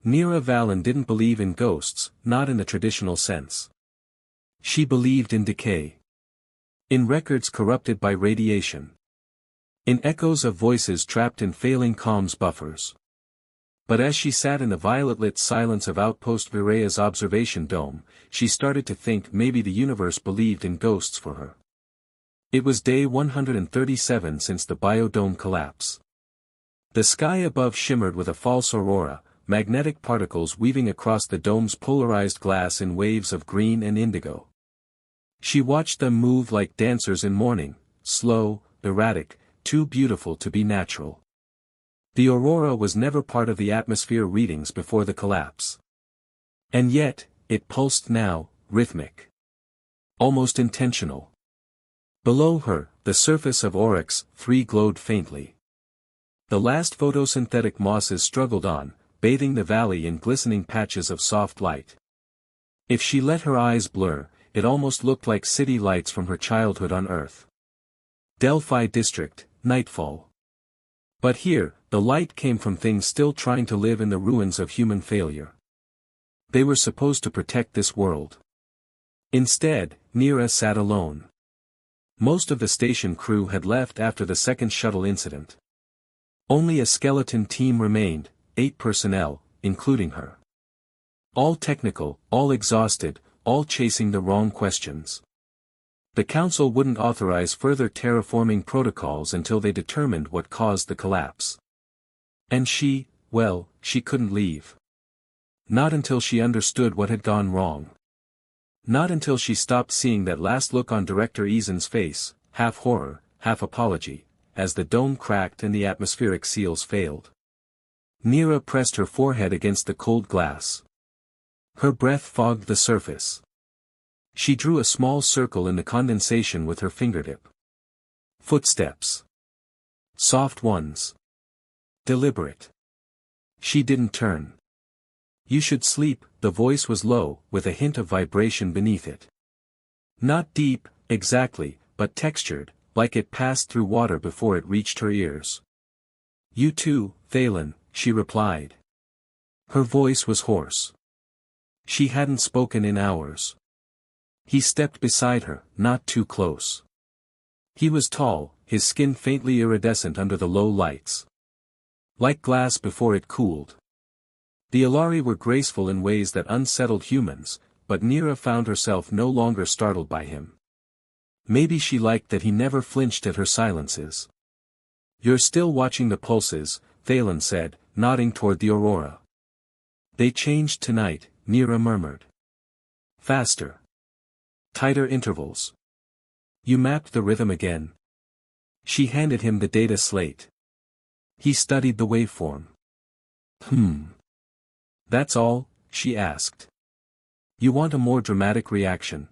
Nira Valen didn't believe in ghosts, not in the traditional sense. She believed in decay. In records corrupted by radiation. In echoes of voices trapped in failing comms buffers. But as she sat in the violet-lit silence of Outpost Virea's observation dome, she started to think maybe the universe believed in ghosts for her. It was day 137 since the biodome collapse. The sky above shimmered with a false aurora, magnetic particles weaving across the dome's polarized glass in waves of green and indigo. She watched them move like dancers in mourning, slow, erratic, too beautiful to be natural. The aurora was never part of the atmosphere readings before the collapse. And yet, it pulsed now, rhythmic. Almost intentional. Below her, the surface of Oryx 3 glowed faintly. The last photosynthetic mosses struggled on, bathing the valley in glistening patches of soft light. If she let her eyes blur, it almost looked like city lights from her childhood on Earth. Delphi District, nightfall. But here, the light came from things still trying to live in the ruins of human failure. They were supposed to protect this world. Instead, Nira sat alone. Most of the station crew had left after the second shuttle incident. Only a skeleton team remained, 8 personnel, including her. All technical, all exhausted, all chasing the wrong questions. The council wouldn't authorize further terraforming protocols until they determined what caused the collapse. And she, well, she couldn't leave. Not until she understood what had gone wrong. Not until she stopped seeing that last look on Director Eason's face, half horror, half apology, as the dome cracked and the atmospheric seals failed. Nira pressed her forehead against the cold glass. Her breath fogged the surface. She drew a small circle in the condensation with her fingertip. Footsteps. Soft ones. Deliberate. She didn't turn. You should sleep, the voice was low, with a hint of vibration beneath it. Not deep, exactly, but textured, like it passed through water before it reached her ears. You too, Thalen, she replied. Her voice was hoarse. She hadn't spoken in hours. He stepped beside her, not too close. He was tall, his skin faintly iridescent under the low lights. Like glass before it cooled. The Ilari were graceful in ways that unsettled humans, but Nira found herself no longer startled by him. Maybe she liked that he never flinched at her silences. You're still watching the pulses, Thalen said, nodding toward the aurora. They changed tonight, Nira murmured. Faster. Tighter intervals. You mapped the rhythm again. She handed him the data slate. He studied the waveform. That's all, she asked. You want a more dramatic reaction?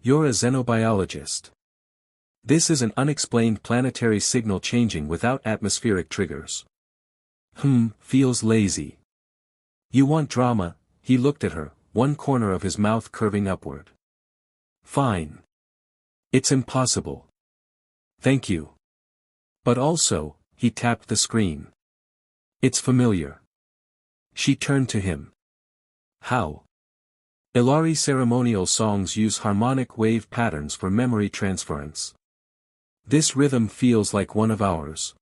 You're a xenobiologist. This is an unexplained planetary signal changing without atmospheric triggers. Feels lazy. You want drama, he looked at her, one corner of his mouth curving upward. Fine. It's impossible. Thank you. But also, he tapped the screen. It's familiar. She turned to him. How? Ilari ceremonial songs use harmonic wave patterns for memory transference. This rhythm feels like one of ours.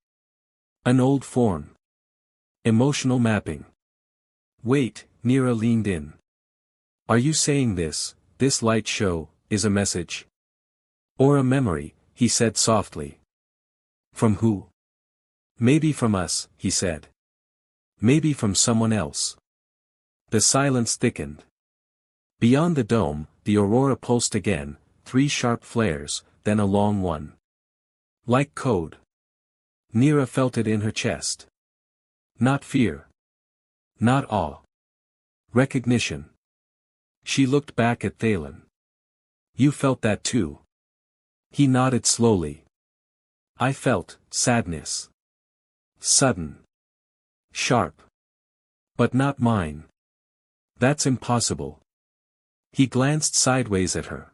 An old form. Emotional mapping. Wait, Nira leaned in. Are you saying this light show, is a message? Or a memory, he said softly. From who? Maybe from us, he said. Maybe from someone else. The silence thickened. Beyond the dome, the aurora pulsed again, 3 sharp flares, then a long one. Like code. Nira felt it in her chest. Not fear. Not awe. Recognition. She looked back at Thalen. You felt that too. He nodded slowly. I felt sadness. Sudden. Sharp. But not mine. That's impossible. He glanced sideways at her.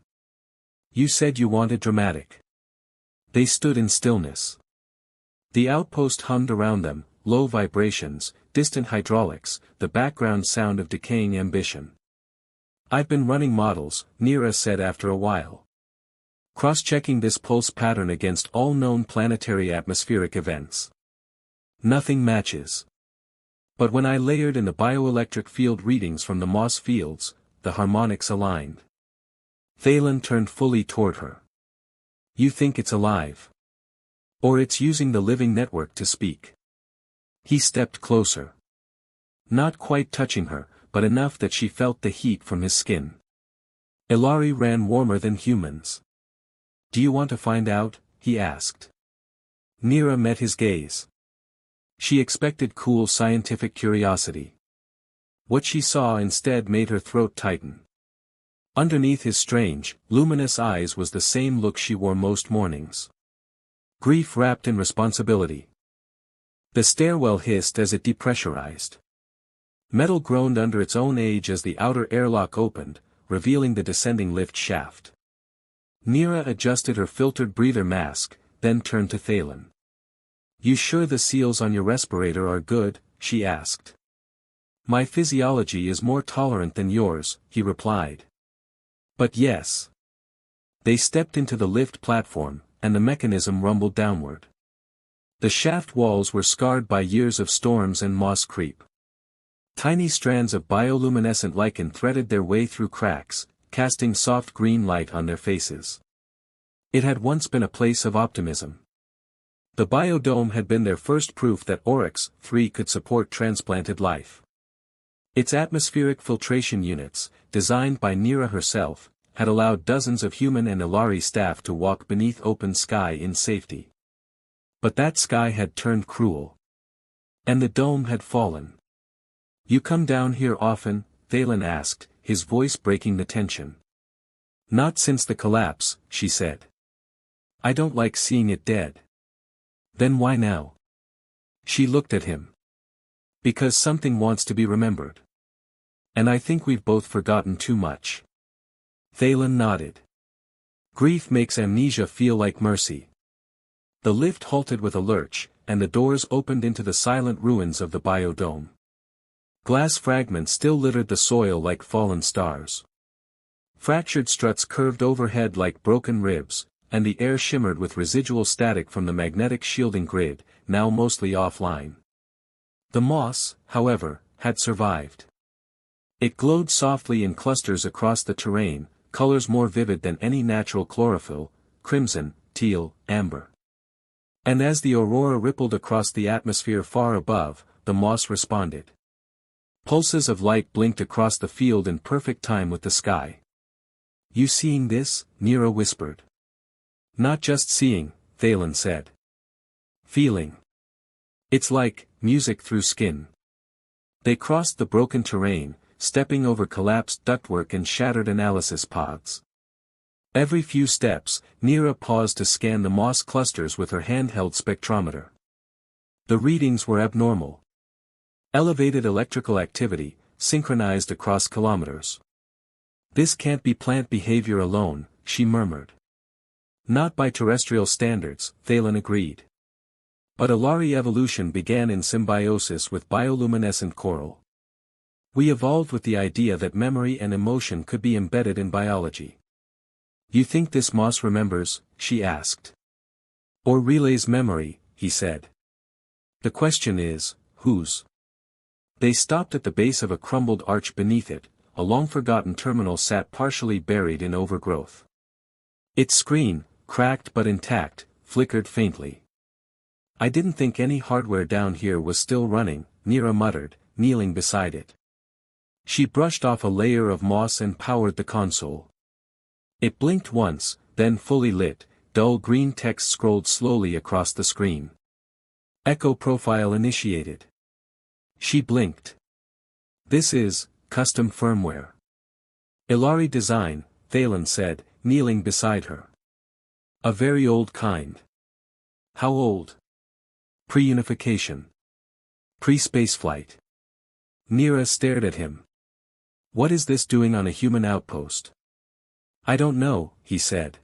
You said you wanted dramatic. They stood in stillness. The outpost hummed around them, low vibrations, distant hydraulics, the background sound of decaying ambition. "I've been running models," Neera said after a while. "Cross-checking this pulse pattern against all known planetary atmospheric events. Nothing matches. But when I layered in the bioelectric field readings from the Moss fields, the harmonics aligned." Thalen turned fully toward her. "You think it's alive? Or it's using the living network to speak?" He stepped closer. Not quite touching her, but enough that she felt the heat from his skin. Ilari ran warmer than humans. "Do you want to find out?" he asked. Neera met his gaze. She expected cool scientific curiosity. What she saw instead made her throat tighten. Underneath his strange, luminous eyes was the same look she wore most mornings. Grief wrapped in responsibility. The stairwell hissed as it depressurized. Metal groaned under its own age as the outer airlock opened, revealing the descending lift shaft. Neera adjusted her filtered breather mask, then turned to Thalen. "You sure the seals on your respirator are good?" she asked. "My physiology is more tolerant than yours," he replied. "But yes." They stepped into the lift platform, and the mechanism rumbled downward. The shaft walls were scarred by years of storms and moss creep. Tiny strands of bioluminescent lichen threaded their way through cracks, casting soft green light on their faces. It had once been a place of optimism. The biodome had been their first proof that Oryx 3 could support transplanted life. Its atmospheric filtration units, designed by Neera herself, had allowed dozens of human and Ilari staff to walk beneath open sky in safety. But that sky had turned cruel. And the dome had fallen. "You come down here often?" Thalen asked, his voice breaking the tension. "Not since the collapse," she said. "I don't like seeing it dead." "Then why now?" She looked at him. "Because something wants to be remembered. And I think we've both forgotten too much." Thalen nodded. "Grief makes amnesia feel like mercy." The lift halted with a lurch, and the doors opened into the silent ruins of the biodome. Glass fragments still littered the soil like fallen stars. Fractured struts curved overhead like broken ribs, and the air shimmered with residual static from the magnetic shielding grid, now mostly offline. The moss, however, had survived. It glowed softly in clusters across the terrain, colors more vivid than any natural chlorophyll, crimson, teal, amber. And as the aurora rippled across the atmosphere far above, the moss responded. Pulses of light blinked across the field in perfect time with the sky. "You seeing this?" Neera whispered. "Not just seeing," Thalen said. "Feeling. It's like music through skin." They crossed the broken terrain, stepping over collapsed ductwork and shattered analysis pods. Every few steps, Neera paused to scan the moss clusters with her handheld spectrometer. The readings were abnormal. Elevated electrical activity, synchronized across kilometers. "This can't be plant behavior alone," she murmured. "Not by terrestrial standards," Thalen agreed. But Ilari evolution began in symbiosis with bioluminescent coral. We evolved with the idea that memory and emotion could be embedded in biology. "You think this moss remembers?" she asked. "Or relays memory," he said. "The question is, whose?" They stopped at the base of a crumbled arch beneath it. A long-forgotten terminal sat partially buried in overgrowth. Its screen, cracked but intact, flickered faintly. "I didn't think any hardware down here was still running," Neera muttered, kneeling beside it. She brushed off a layer of moss and powered the console. It blinked once, then fully lit, dull green text scrolled slowly across the screen. "Echo profile initiated." She blinked. "This is custom firmware. Ilari design," Thalen said, kneeling beside her. "A very old kind." "How old?" "Pre-unification. Pre-spaceflight." Neera stared at him. "What is this doing on a human outpost?" "I don't know," he said.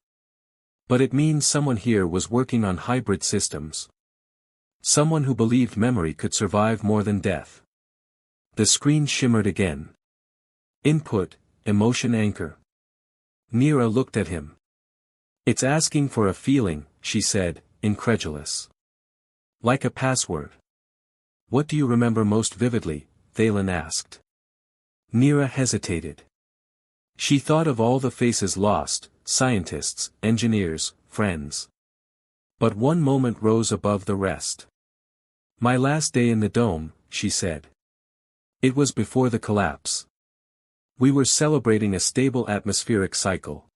"But it means someone here was working on hybrid systems." Someone who believed memory could survive more than death. The screen shimmered again. Input, emotion anchor. Neera looked at him. It's asking for a feeling, she said, incredulous. Like a password. What do you remember most vividly? Thalen asked. Neera hesitated. She thought of all the faces lost, scientists, engineers, friends. But one moment rose above the rest. My last day in the dome, she said. It was before the collapse. We were celebrating a stable atmospheric cycle.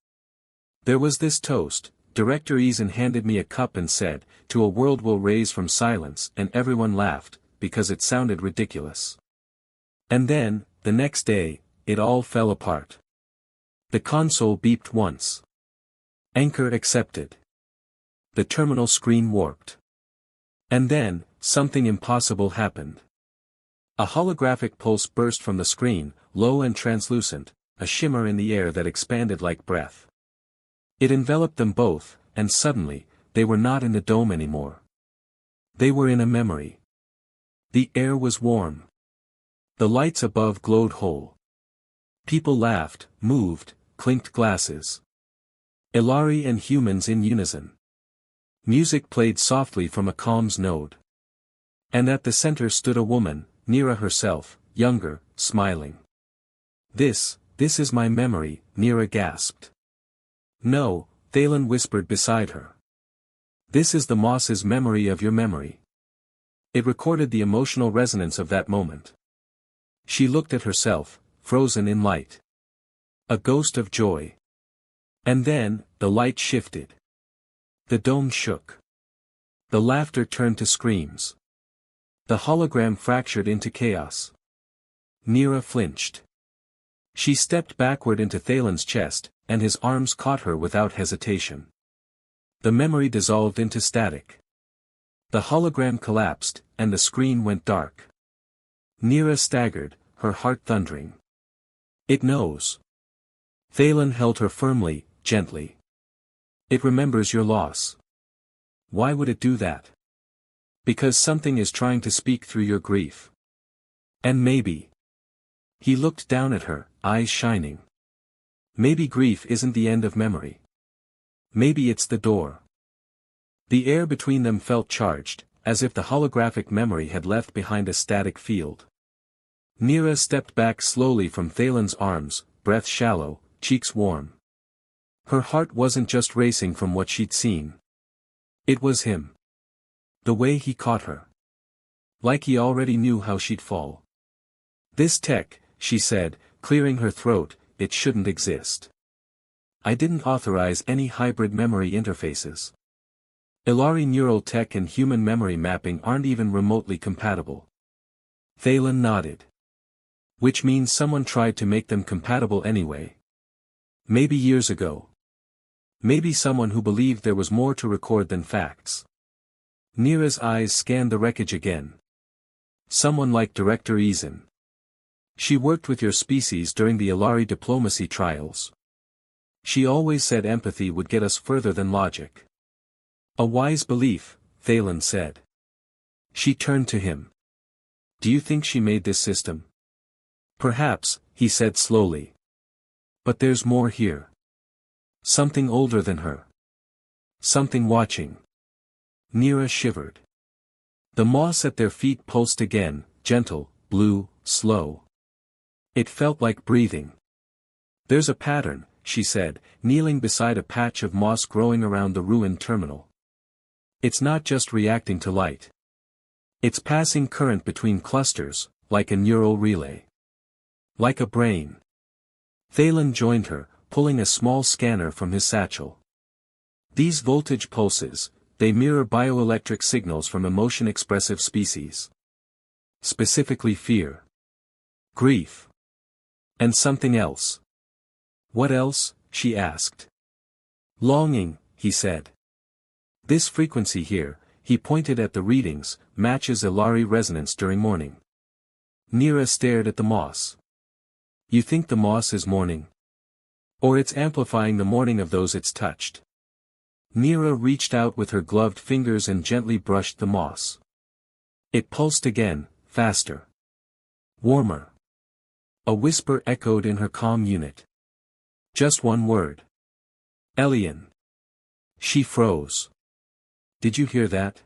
There was this toast. Director Eason handed me a cup and said, "To a world we'll raise from silence," and everyone laughed, because it sounded ridiculous. And then, the next day, it all fell apart. The console beeped once. Anchor accepted. The terminal screen warped. And then, something impossible happened. A holographic pulse burst from the screen, low and translucent, a shimmer in the air that expanded like breath. It enveloped them both, and suddenly, they were not in the dome anymore. They were in a memory. The air was warm. The lights above glowed whole. People laughed, moved, clinked glasses. Ilari and humans in unison. Music played softly from a comms node. And at the center stood a woman, Neera herself, younger, smiling. This is my memory," Neera gasped. "No," Thalen whispered beside her. "This is the moss's memory of your memory." It recorded the emotional resonance of that moment. She looked at herself, frozen in light. A ghost of joy. And then, the light shifted. The dome shook. The laughter turned to screams. The hologram fractured into chaos. Neera flinched. She stepped backward into Thalen's chest, and his arms caught her without hesitation. The memory dissolved into static. The hologram collapsed, and the screen went dark. Neera staggered, her heart thundering. "It knows." Thalen held her firmly, gently. "It remembers your loss." "Why would it do that?" "Because something is trying to speak through your grief. And maybe." He looked down at her, eyes shining. "Maybe grief isn't the end of memory. Maybe it's the door." The air between them felt charged, as if the holographic memory had left behind a static field. Neera stepped back slowly from Thalen's arms, breath shallow, cheeks warm. Her heart wasn't just racing from what she'd seen. It was him. The way he caught her. Like he already knew how she'd fall. "This tech," she said, clearing her throat, "it shouldn't exist. I didn't authorize any hybrid memory interfaces. Ilari neural tech and human memory mapping aren't even remotely compatible." Thalen nodded. "Which means someone tried to make them compatible anyway. Maybe years ago. Maybe someone who believed there was more to record than facts." Neera's eyes scanned the wreckage again. "Someone like Director Eason. She worked with your species during the Ilari diplomacy trials. She always said empathy would get us further than logic." "A wise belief," Thalen said. She turned to him. "Do you think she made this system?" "Perhaps," he said slowly. "But there's more here. Something older than her. Something watching." Neera shivered. The moss at their feet pulsed again, gentle, blue, slow. It felt like breathing. "There's a pattern," she said, kneeling beside a patch of moss growing around the ruined terminal. "It's not just reacting to light. It's passing current between clusters, like a neural relay. Like a brain." Thalen joined her, pulling a small scanner from his satchel. "These voltage pulses, they mirror bioelectric signals from emotion-expressive species. Specifically fear. Grief. And something else." "What else?" she asked. "Longing," he said. "This frequency here," he pointed at the readings, "matches Ilari resonance during mourning." Neera stared at the moss. "You think the moss is mourning? Or it's amplifying the mourning of those it's touched?" Neera reached out with her gloved fingers and gently brushed the moss. It pulsed again, faster. Warmer. A whisper echoed in her calm unit. Just one word. Elian. She froze. Did you hear that?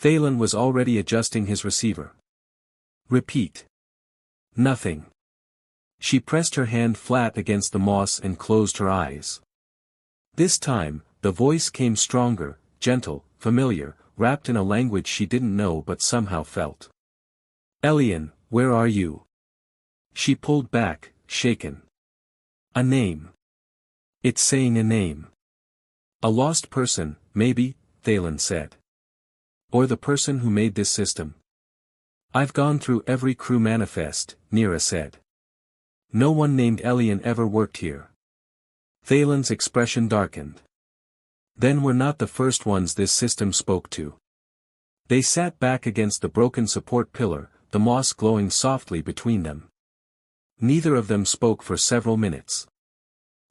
Thalen was already adjusting his receiver. Repeat. Nothing. She pressed her hand flat against the moss and closed her eyes. This time, the voice came stronger, gentle, familiar, wrapped in a language she didn't know but somehow felt. Elian, where are you? She pulled back, shaken. A name. It's saying a name. A lost person, maybe, Thalen said. Or the person who made this system. I've gone through every crew manifest, Nira said. No one named Elian ever worked here. Thalen's expression darkened. Then we're not the first ones this system spoke to. They sat back against the broken support pillar, the moss glowing softly between them. Neither of them spoke for several minutes.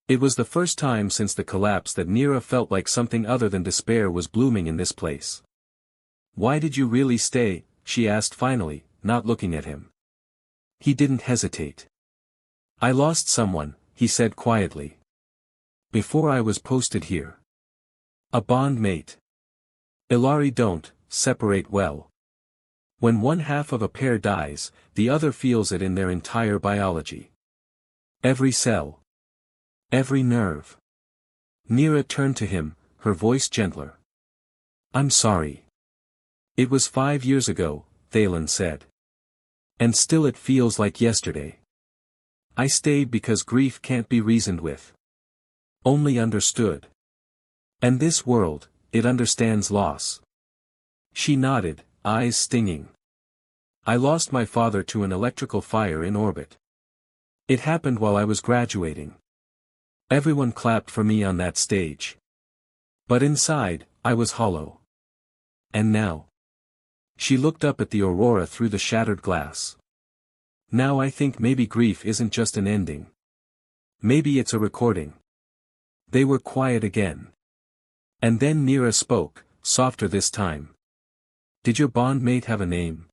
It was the first time since the collapse that Nira felt like something other than despair was blooming in this place. Why did you really stay? She asked finally, not looking at him. He didn't hesitate. I lost someone, he said quietly. Before I was posted here. A bond mate. Ilari don't separate well. When one half of a pair dies, the other feels it in their entire biology. Every cell. Every nerve. Nira turned to him, her voice gentler. I'm sorry. It was 5 years ago, Thalen said. And still it feels like yesterday. I stayed because grief can't be reasoned with. Only understood. And this world, it understands loss. She nodded, eyes stinging. I lost my father to an electrical fire in orbit. It happened while I was graduating. Everyone clapped for me on that stage. But inside, I was hollow. And now? She looked up at the aurora through the shattered glass. Now I think maybe grief isn't just an ending. Maybe it's a recording. They were quiet again. And then Nira spoke, softer this time. Did your bondmate have a name?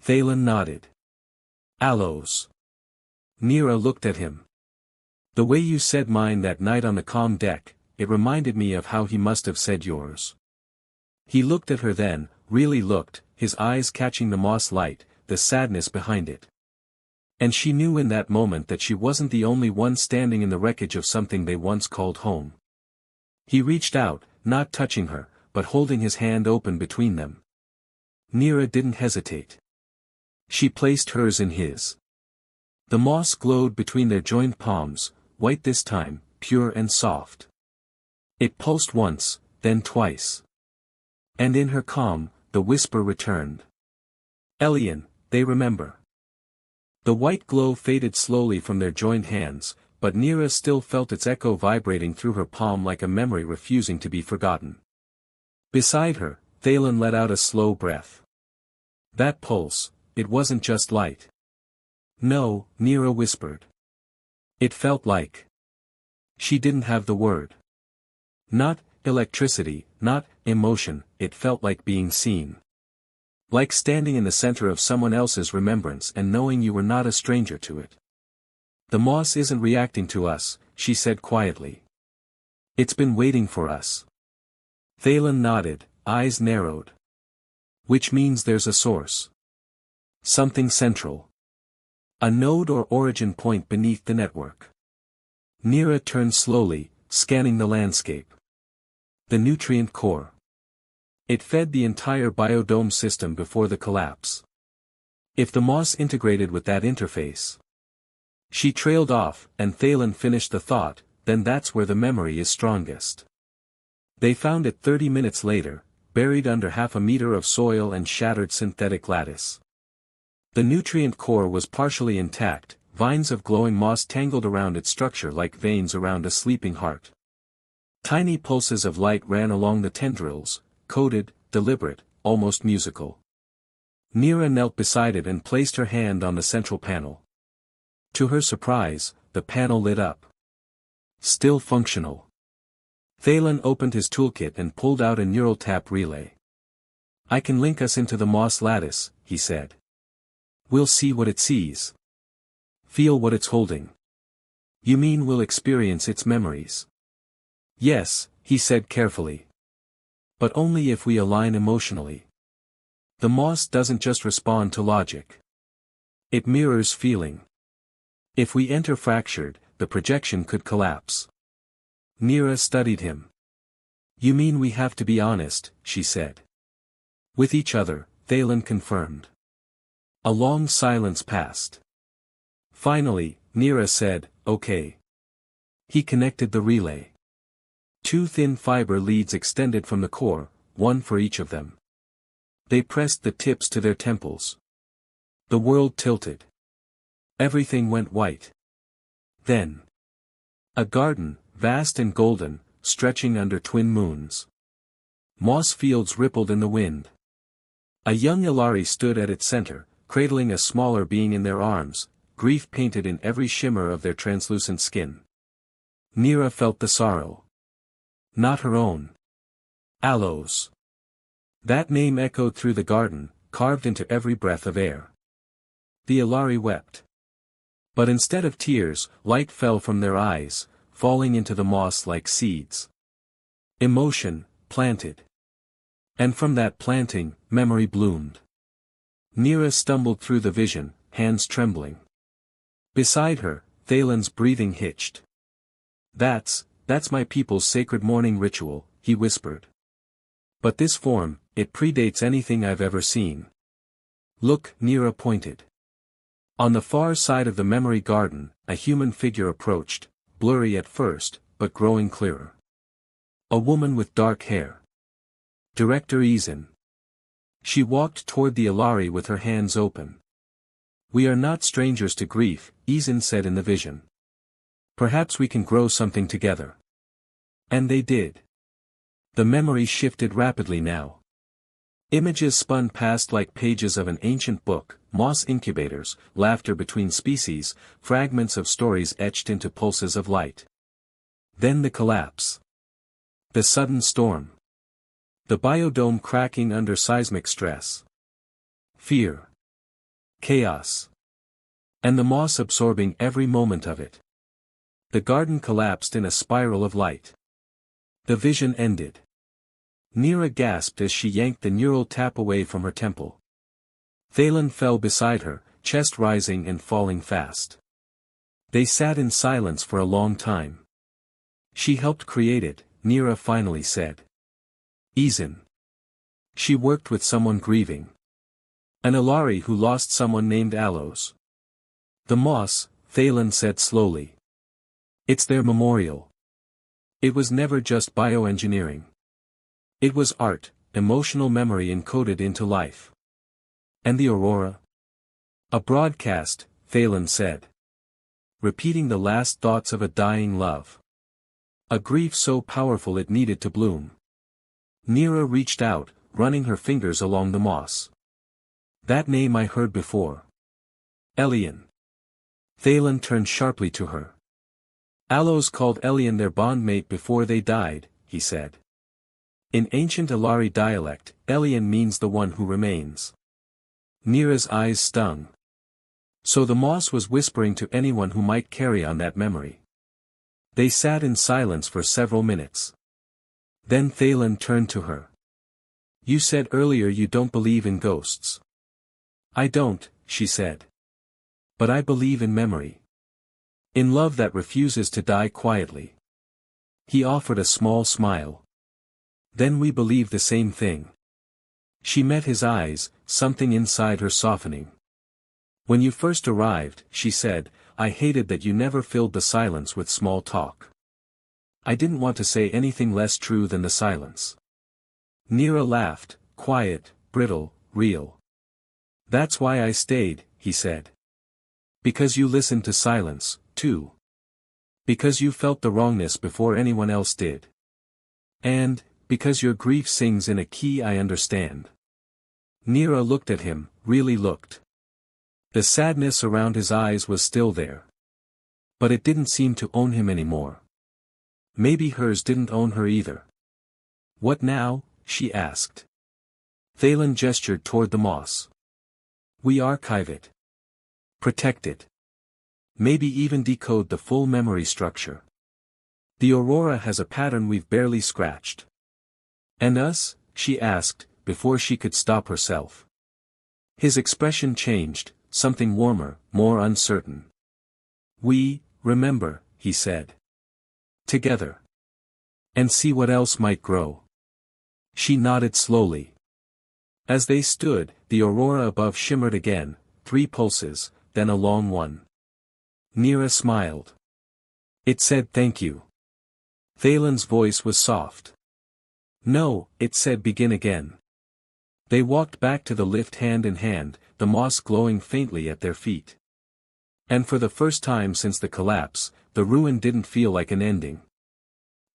Thalen nodded. Aloes. Nira looked at him. The way you said mine that night on the comm deck, it reminded me of how he must have said yours. He looked at her then, really looked, his eyes catching the moss light, the sadness behind it. And she knew in that moment that she wasn't the only one standing in the wreckage of something they once called home. He reached out, not touching her, but holding his hand open between them. Nira didn't hesitate. She placed hers in his. The moss glowed between their joined palms, white this time, pure and soft. It pulsed once, then twice. And in her calm, the whisper returned. Elian, they remember. The white glow faded slowly from their joined hands, but Nira still felt its echo vibrating through her palm like a memory refusing to be forgotten. Beside her, Thalen let out a slow breath. That pulse, it wasn't just light. No, Nira whispered. It felt like. She didn't have the word. Not electricity, not emotion, it felt like being seen. Like standing in the center of someone else's remembrance and knowing you were not a stranger to it. The moss isn't reacting to us, she said quietly. It's been waiting for us. Thalen nodded, eyes narrowed. Which means there's a source. Something central. A node or origin point beneath the network. Nira turned slowly, scanning the landscape. The nutrient core. It fed the entire biodome system before the collapse. If the moss integrated with that interface. She trailed off, and Thalen finished the thought, then that's where the memory is strongest. They found it 30 minutes later, buried under 1/2 meter of soil and shattered synthetic lattice. The nutrient core was partially intact, vines of glowing moss tangled around its structure like veins around a sleeping heart. Tiny pulses of light ran along the tendrils, coded, deliberate, almost musical. Nira knelt beside it and placed her hand on the central panel. To her surprise, the panel lit up. Still functional. Thalen opened his toolkit and pulled out a neural tap relay. I can link us into the moss lattice, he said. We'll see what it sees. Feel what it's holding. You mean we'll experience its memories? Yes, he said carefully. But only if we align emotionally. The moss doesn't just respond to logic. It mirrors feeling. If we enter fractured, the projection could collapse. Nira studied him. You mean we have to be honest, she said. With each other, Thalen confirmed. A long silence passed. Finally, Nira said, okay. He connected the relay. 2 thin fiber leads extended from the core, one for each of them. They pressed the tips to their temples. The world tilted. Everything went white. Then. A garden, vast and golden, stretching under twin moons. Moss fields rippled in the wind. A young Ilari stood at its center, cradling a smaller being in their arms, grief painted in every shimmer of their translucent skin. Nira felt the sorrow. Not her own. Aloes. That name echoed through the garden, carved into every breath of air. The Ilari wept. But instead of tears, light fell from their eyes, falling into the moss like seeds. Emotion, planted. And from that planting, memory bloomed. Nira stumbled through the vision, hands trembling. Beside her, Thalen's breathing hitched. That's my people's sacred morning ritual, he whispered. But this form, it predates anything I've ever seen. Look, Nira pointed. On the far side of the memory garden, a human figure approached, blurry at first, but growing clearer. A woman with dark hair. Director Izin. She walked toward the Ilari with her hands open. We are not strangers to grief, Izin said in the vision. Perhaps we can grow something together. And they did. The memory shifted rapidly now. Images spun past like pages of an ancient book, moss incubators, laughter between species, fragments of stories etched into pulses of light. Then the collapse. The sudden storm. The biodome cracking under seismic stress. Fear. Chaos. And the moss absorbing every moment of it. The garden collapsed in a spiral of light. The vision ended. Nira gasped as she yanked the neural tap away from her temple. Thalen fell beside her, chest rising and falling fast. They sat in silence for a long time. She helped create it, Nira finally said. Izin. She worked with someone grieving. An Ilari who lost someone named Aloes. The moss, Thalen said slowly. It's their memorial. It was never just bioengineering. It was art, emotional memory encoded into life. And the aurora? A broadcast, Thalen said. Repeating the last thoughts of a dying love. A grief so powerful it needed to bloom. Nira reached out, running her fingers along the moss. That name I heard before. Elian. Thalen turned sharply to her. Aloes called Elian their bondmate before they died, he said. In ancient Ilari dialect, Elian means the one who remains. Nira's eyes stung. So the moss was whispering to anyone who might carry on that memory. They sat in silence for several minutes. Then Thalen turned to her. You said earlier you don't believe in ghosts. I don't, she said. But I believe in memory. In love that refuses to die quietly. He offered a small smile. Then we believe the same thing. She met his eyes, something inside her softening. When you first arrived, she said, I hated that you never filled the silence with small talk. I didn't want to say anything less true than the silence. Nira laughed, quiet, brittle, real. That's why I stayed, he said. Because you listened to silence, too. Because you felt the wrongness before anyone else did. And, because your grief sings in a key I understand. Nira looked at him, really looked. The sadness around his eyes was still there. But it didn't seem to own him anymore. Maybe hers didn't own her either. What now? She asked. Thalen gestured toward the moss. We archive it. Protect it. Maybe even decode the full memory structure. The aurora has a pattern we've barely scratched. And us? She asked, before she could stop herself. His expression changed, something warmer, more uncertain. We, remember, he said. Together. And see what else might grow. She nodded slowly. As they stood, the aurora above shimmered again, 3 pulses, then a long one. Neera smiled. It said thank you. Thalen's voice was soft. No, it said begin again. They walked back to the lift hand in hand, the moss glowing faintly at their feet. And for the first time since the collapse, the ruin didn't feel like an ending.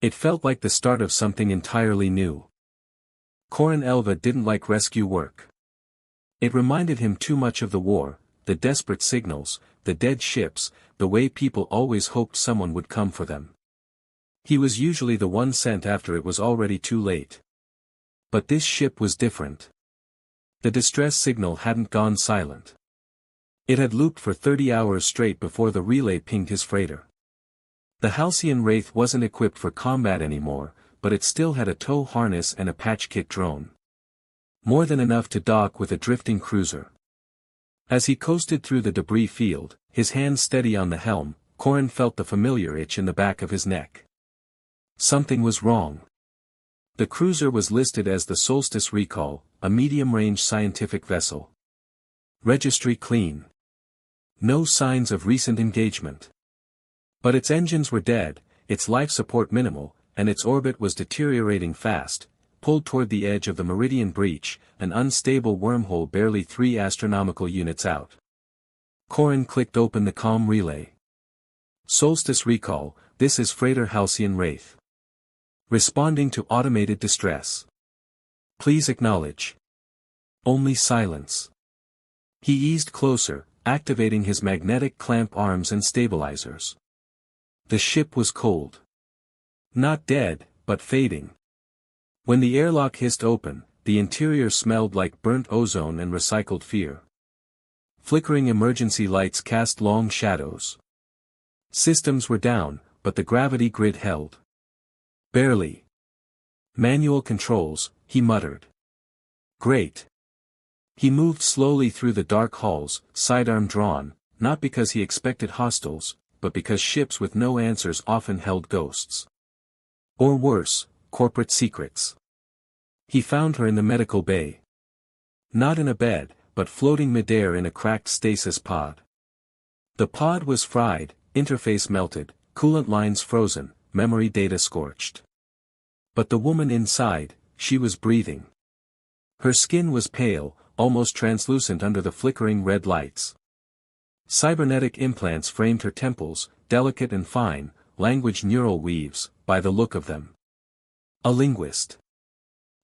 It felt like the start of something entirely new. Corin Elva didn't like rescue work. It reminded him too much of the war, the desperate signals, the dead ships, the way people always hoped someone would come for them. He was usually the one sent after it was already too late. But this ship was different. The distress signal hadn't gone silent. It had looped for 30 hours straight before the relay pinged his freighter. The Halcyon Wraith wasn't equipped for combat anymore, but it still had a tow harness and a patch kit drone. More than enough to dock with a drifting cruiser. As he coasted through the debris field, his hands steady on the helm, Corin felt the familiar itch in the back of his neck. Something was wrong. The cruiser was listed as the Solstice Recall, a medium-range scientific vessel. Registry clean. No signs of recent engagement. But its engines were dead, its life support minimal, and its orbit was deteriorating fast, pulled toward the edge of the Meridian Breach, an unstable wormhole barely 3 astronomical units out. Corin clicked open the comm relay. Solstice Recall, this is Freighter Halcyon Wraith. Responding to automated distress. Please acknowledge. Only silence. He eased closer, activating his magnetic clamp arms and stabilizers. The ship was cold. Not dead, but fading. When the airlock hissed open, the interior smelled like burnt ozone and recycled fear. Flickering emergency lights cast long shadows. Systems were down, but the gravity grid held. Barely. Manual controls, he muttered. Great. He moved slowly through the dark halls, sidearm drawn, not because he expected hostiles, but because ships with no answers often held ghosts. Or worse, corporate secrets. He found her in the medical bay. Not in a bed, but floating midair in a cracked stasis pod. The pod was fried, interface melted, coolant lines frozen, memory data scorched. But the woman inside, she was breathing. Her skin was pale, almost translucent under the flickering red lights. Cybernetic implants framed her temples, delicate and fine, language neural weaves, by the look of them. A linguist.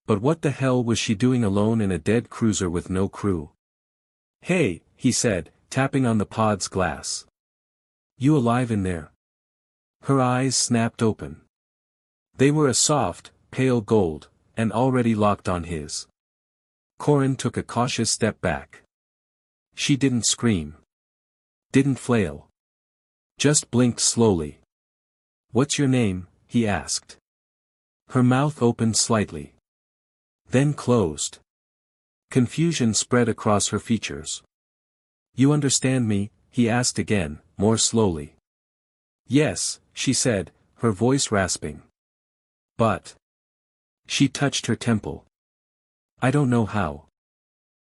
But what the hell was she doing alone in a dead cruiser with no crew? Hey, he said, tapping on the pod's glass. You alive in there? Her eyes snapped open. They were a soft, pale gold, and already locked on his. Corin took a cautious step back. She didn't scream. Didn't flail. Just blinked slowly. What's your name? He asked. Her mouth opened slightly. Then closed. Confusion spread across her features. You understand me? He asked again, more slowly. Yes, she said, her voice rasping. But. She touched her temple. I don't know how.